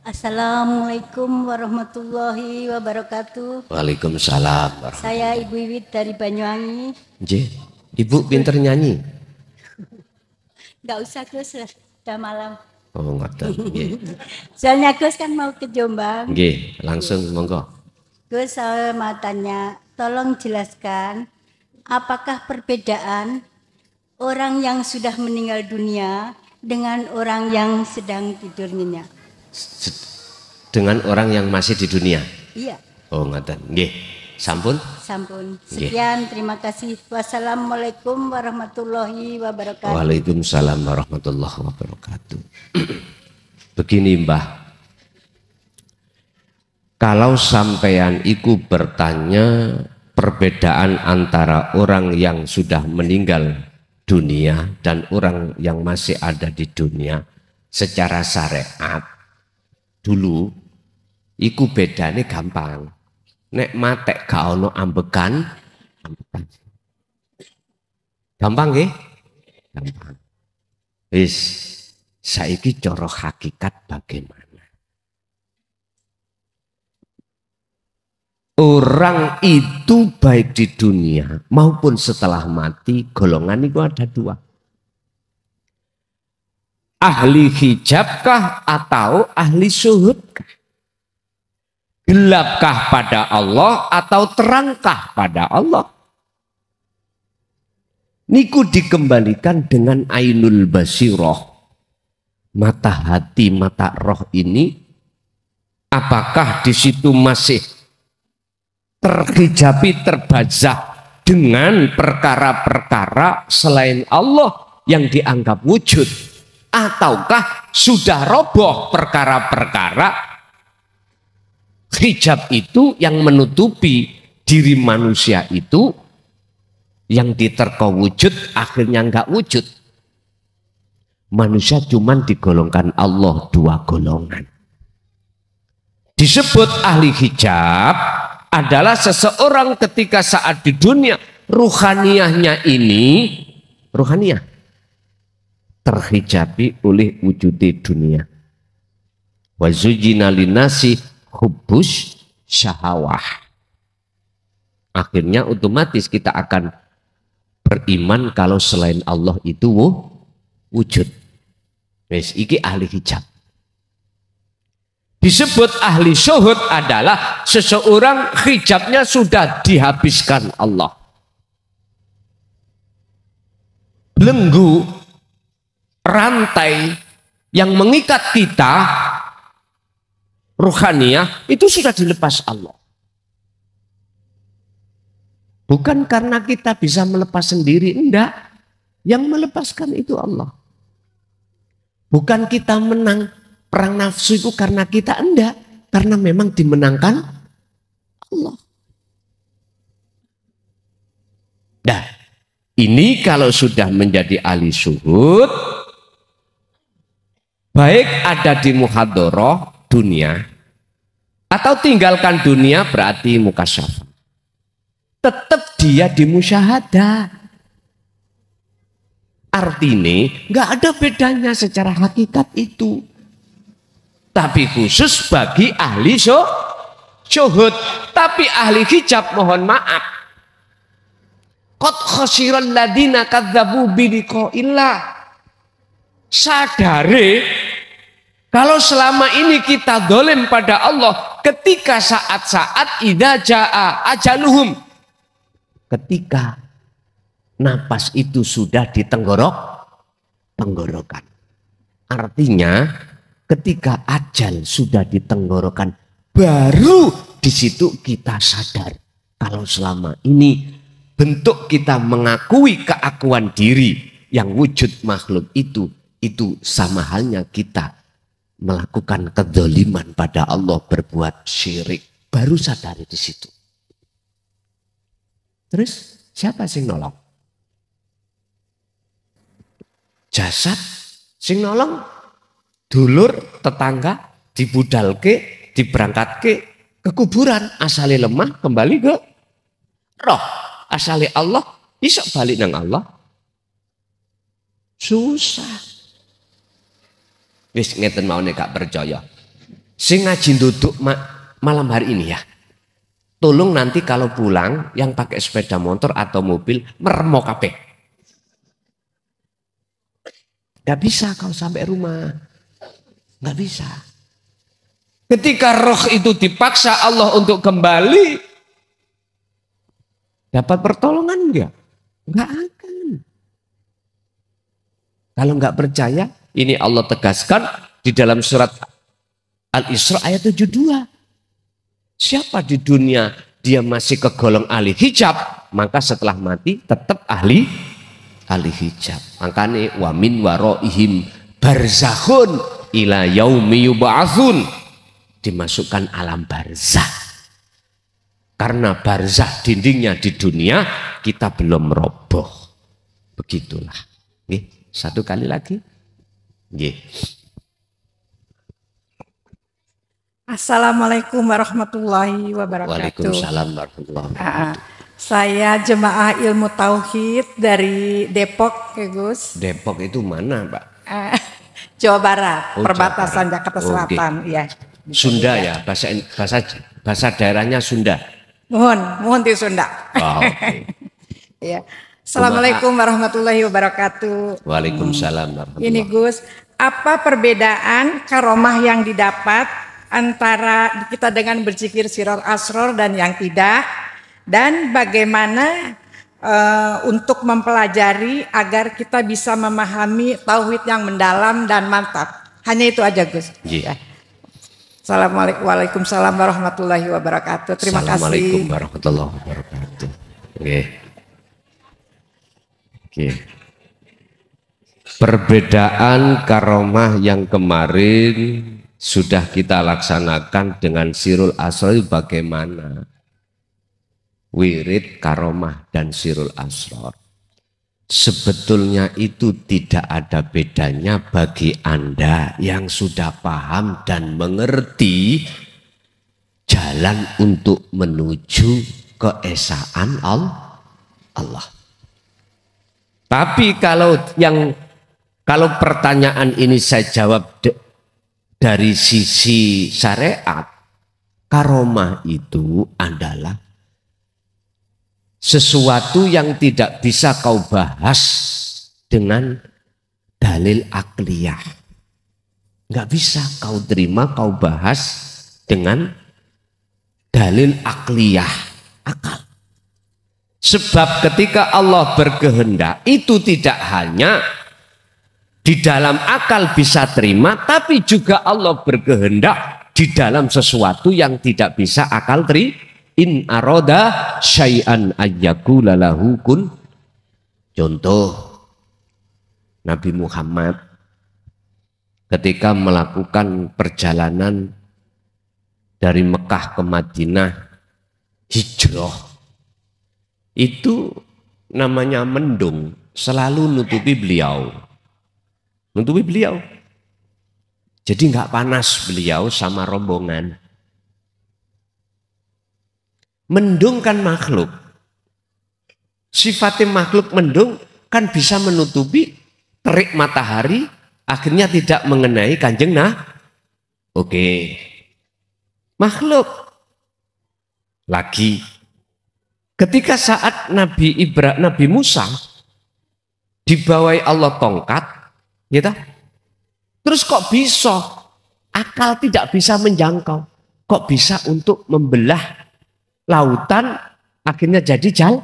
Assalamualaikum warahmatullahi wabarakatuh. Waalaikumsalam. Saya Ibu Iwit dari Banyuwangi. Nggih, Ibu pinter nyanyi. Enggak usah Gus, sudah malam. Oh, ngoten. Nggih. Soalnya Gus kan mau ke Jombang. Nggih, langsung monggo. Gus, saya mau tanya, tolong jelaskan apakah perbedaan orang yang sudah meninggal dunia dengan orang yang sedang tidur nyenyak? Dengan orang yang masih di dunia. Iya. Oh, ngoten. Nggih. Sampun? Sampun. Sekian, terima kasih. Wassalamualaikum warahmatullahi wabarakatuh. Waalaikumsalam warahmatullahi wabarakatuh. Begini, Mbah. Kalau sampean iku bertanya perbedaan antara orang yang sudah meninggal dunia dan orang yang masih ada di dunia secara syariat, dulu iku bedane gampang. Nek matek gak ono ambekan. Gampang nggih? Gampang. Wis saiki cara hakikat bagaimana? Orang itu baik di dunia maupun setelah mati golongan itu ada dua. Ahli hijabkah atau ahli syuhudkah? Gelapkah pada Allah atau terangkah pada Allah? Niku dikembalikan dengan ainul basiroh. Mata hati, mata roh ini. Apakah di situ masih terhijabi, terbajah dengan perkara-perkara selain Allah yang dianggap wujud? Ataukah sudah roboh perkara-perkara hijab itu yang menutupi diri manusia itu yang diterka wujud akhirnya enggak wujud. Manusia cuman digolongkan Allah dua golongan. Disebut ahli hijab adalah seseorang ketika saat di dunia ruhaniyahnya ini ruhaniyah terhijabi oleh wujud dunia. Wa zujina linasi hubbus syahawah. Akhirnya otomatis kita akan beriman kalau selain Allah itu wujud. Wes iki ahli hijab. Disebut ahli syuhud adalah seseorang hijabnya sudah dihabiskan Allah. Belenggu rantai yang mengikat kita ruhaniyah itu sudah dilepas Allah. Bukan karena kita bisa melepas sendiri, enggak. Yang melepaskan itu Allah. Bukan kita menang perang nafsu itu karena kita, enggak. Karena memang dimenangkan Allah. Nah, ini kalau sudah menjadi ahli syuhud, baik ada di muhadharah dunia atau tinggalkan dunia berarti mukasyafah. Tetap dia di musyahadah. Artinya nggak ada bedanya secara hakikat itu. Tapi khusus bagi ahli syuhud. Tapi ahli hijab mohon maaf. Qad khasiral ladina kadzabu bi liqa'illah. Sadare kalau selama ini kita dolim pada Allah ketika saat-saat idza jaa ajaluhum, ketika napas itu sudah di tenggorokan. Artinya ketika ajal sudah di tenggorokan baru di situ kita sadar kalau selama ini bentuk kita mengakui keakuan diri yang wujud makhluk itu sama halnya kita melakukan kedzaliman pada Allah, berbuat syirik. Baru sadar di situ. Terus siapa sing nolong? Jasad sing nolong dulur tetangga dibudalke, diberangkatke ke kuburan. Asale lemah kembali ke roh. Asale Allah bisa balik nang Allah. Susah. Wis ngeten mawon gak percaya. Sing ngaji duduk malam hari ini ya. Tolong nanti kalau pulang yang pakai sepeda motor atau mobil meremok kabeh. Gak bisa kalau sampai rumah. Gak bisa. Ketika roh itu dipaksa Allah untuk kembali, dapat pertolongan enggak? Enggak akan. Kalau enggak percaya, ini Allah tegaskan di dalam surat Al-Isra ayat 72. Siapa di dunia dia masih kegolong ahli hijab, maka setelah mati tetap ahli hijab. Makanya wa min waraihim barzakhun ila yaumi yub'atsun, dimasukkan alam barzah. Karena barzah dindingnya di dunia kita belum roboh. Begitulah. Nggih, satu kali lagi. Nggih. Assalamualaikum warahmatullahi wabarakatuh. Waalaikumsalam warahmatullahi wabarakatuh. Saya jemaah ilmu tauhid dari Depok, ya Gus. Depok itu mana, Pak? Jawa Barat, Oh, perbatasan Jawa Barat. Jakarta Selatan, ya. Sunda ya, bahasa daerahnya Sunda. Mohon di Sunda. Oh, okay. Ya. Assalamualaikum warahmatullahi wabarakatuh. Waalaikumsalam warahmatullahi Ini Gus, apa perbedaan karomah yang didapat antara kita dengan berzikir siror asror dan yang tidak, dan bagaimana untuk mempelajari agar kita bisa memahami tauhid yang mendalam dan mantap. Hanya itu aja Gus. Yeah. Assalamualaikum warahmatullahi wabarakatuh. Terima kasih. Assalamualaikum warahmatullahi wabarakatuh. Oke. Perbedaan karomah yang kemarin sudah kita laksanakan dengan sirul asror bagaimana? Wirid, karomah, dan sirul asror. Sebetulnya itu tidak ada bedanya bagi Anda yang sudah paham dan mengerti jalan untuk menuju keesaan Allah. Tapi kalau pertanyaan ini saya jawab dari sisi syariat, karomah itu adalah sesuatu yang tidak bisa kau bahas dengan dalil akliyah. Nggak bisa kau terima, kau bahas dengan dalil akliyah, akal. Sebab ketika Allah berkehendak, itu tidak hanya di dalam akal bisa terima, tapi juga Allah berkehendak di dalam sesuatu yang tidak bisa akal terima. In aroda syai'an ayyakula lahu kun. Contoh, Nabi Muhammad ketika melakukan perjalanan dari Mekah ke Madinah, hijrah, itu namanya mendung, selalu nutupi beliau. Jadi nggak panas beliau sama rombongan. Mendung kan makhluk. Sifatnya makhluk mendung kan bisa menutupi terik matahari, akhirnya tidak mengenai kanjeng Oke. Makhluk. Lagi. Ketika saat Nabi Musa dibawai Allah tongkat, gitu. Terus kok bisa akal tidak bisa menjangkau? Kok bisa untuk membelah lautan akhirnya jadi jalan?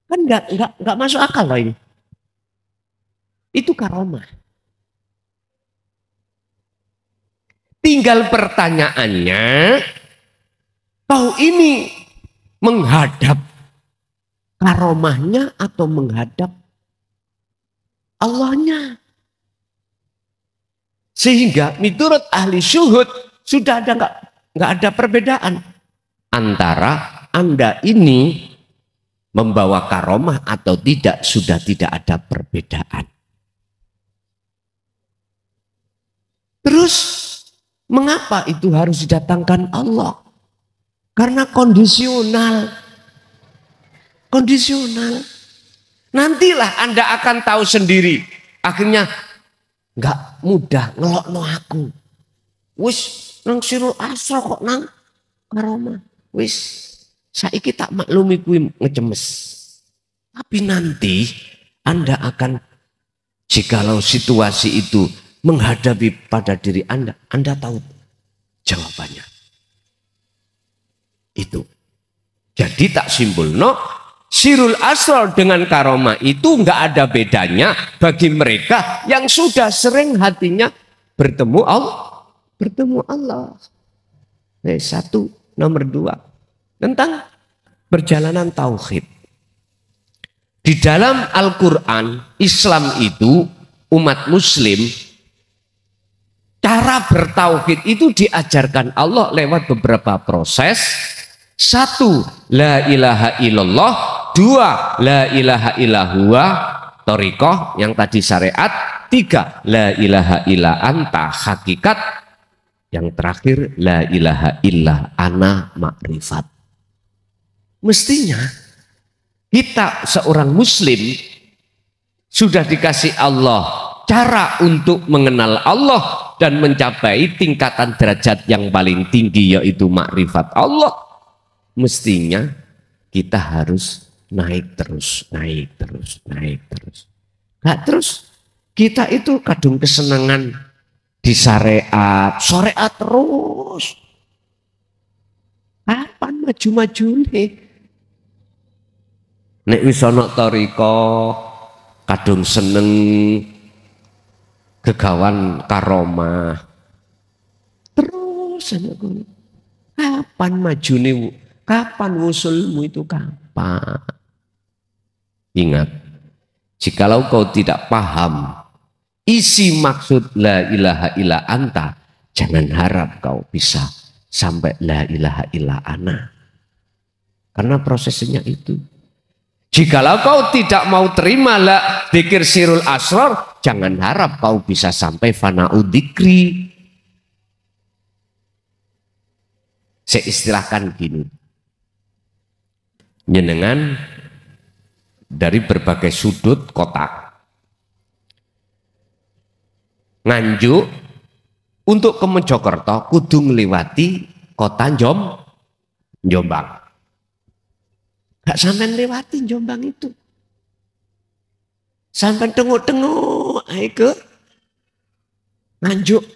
Kan nggak masuk akal loh ini. Itu karomah. Tinggal pertanyaannya, kau ini menghadap karomahnya atau menghadap Allahnya? Sehingga menurut ahli syuhud sudah ada nggak ada perbedaan antara Anda ini membawa karomah atau tidak, sudah tidak ada perbedaan. Terus mengapa itu harus didatangkan Allah? Karena kondisional. Nantilah Anda akan tahu sendiri. Akhirnya nggak mudah ngelokno aku. Wis nang Sirul Asra kok nang karomah. Wis saiki tak maklumi kuwi ngecemes. Tapi nanti Anda akan, jikalau situasi itu menghadapi pada diri Anda tahu jawabannya. Itu. Jadi tak simpulno, Sirul Asrar dengan karomah itu enggak ada bedanya bagi mereka yang sudah sering hatinya bertemu Allah. Satu, nomor dua, tentang perjalanan tauhid. Di dalam Al-Quran, Islam itu, umat Muslim, cara bertauhid itu diajarkan Allah lewat beberapa proses. Satu, la ilaha illallah. Dua, la ilaha illallah, thariqah yang tadi syariat. Tiga, la ilaha illa anta, hakikat. Yang terakhir, la ilaha illa ana, makrifat. Mestinya kita seorang muslim sudah dikasih Allah cara untuk mengenal Allah dan mencapai tingkatan derajat yang paling tinggi, yaitu makrifat Allah. Mestinya kita harus naik terus. Nah, terus kita itu kadung kesenangan di syariat terus. Kapan maju-maju nih? Nek wis ana thariqah kadung seneng gegawan karomah. Terus anakku. Kapan majune? Kapan wusulmu itu kapan? Ingat, jikalau kau tidak paham isi maksud la ilaha illa anta, jangan harap kau bisa sampai la ilaha illa ana. Karena prosesnya itu. Jikalau kau tidak mau terima la dzikir Sirul Asrar, jangan harap kau bisa sampai fana'u dzikri. Saya istilahkan gini. Jenengan dari berbagai sudut kota Nganjuk untuk ke Mojokerto kudu ngliwati kota Jombang. Gak sampean lewati Jombang itu. Sampean tengok-tengok ke Nganjuk.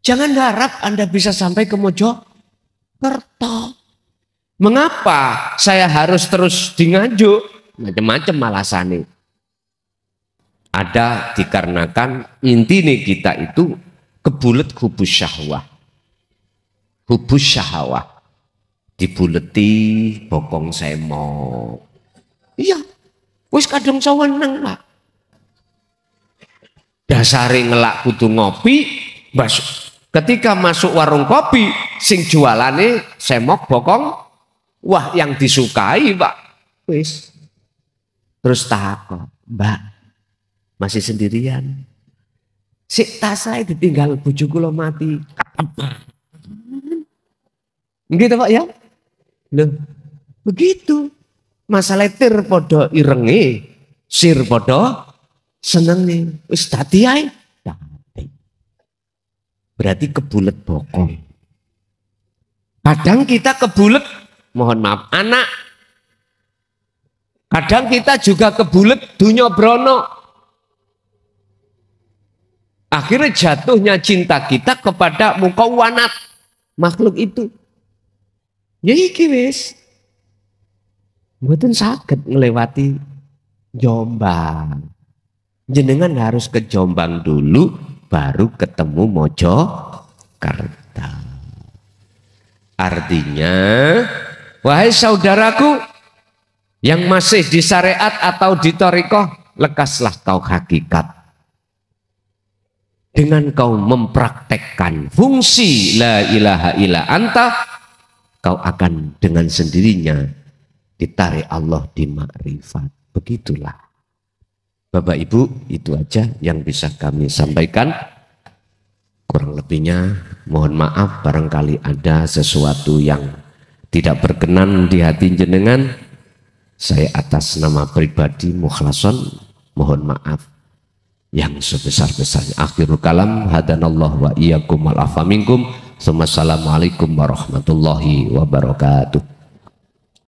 Jangan harap Anda bisa sampai ke Mojokerto. Mengapa saya harus terus di Nganjuk? Macam-macam alasannya. Ada dikarenakan intinya kita itu kebulet hubus syahwah. Hubus syahwah. Dibuleti bokong semok. Iya, wis kadung saweneng Pak. Dasare ngelak kudu ngopi, ketika masuk warung kopi sing jualane semok bokong, wah yang disukai Pak. Wis. Terus takok, Mbak, masih sendirian? Sik tas saya ditinggal bojo kula mati. Gitu Pak ya? Loh, begitu. Masalah tir podo irenge, sir podo senenge. Wis dadi ae. Berarti kebulet bokong. Kadang kita kebulet, mohon maaf, anak. Kadang kita juga kebulet dunya brono. Akhirnya jatuhnya cinta kita kepada mukawanat makhluk itu. Ya iki wis. Mboten saged nglewati Jombang. Jenengan harus ke Jombang dulu baru ketemu Mojokerto. Artinya, wahai saudaraku yang masih di syariat atau di thariqah, lekaslah kau hakikat. Dengan kau mempraktekkan fungsi la ilaha illa anta, kau akan dengan sendirinya ditarik Allah di makrifat. Begitulah. Bapak Ibu, itu aja yang bisa kami sampaikan. Kurang lebihnya mohon maaf barangkali ada sesuatu yang tidak berkenan di hati jenengan. Saya atas nama pribadi Mukhlason mohon maaf yang sebesar-besarnya. Akhirul kalam, hadanallahu wa iyyakum wal afa minkum. Assalamualaikum warahmatullahi wabarakatuh.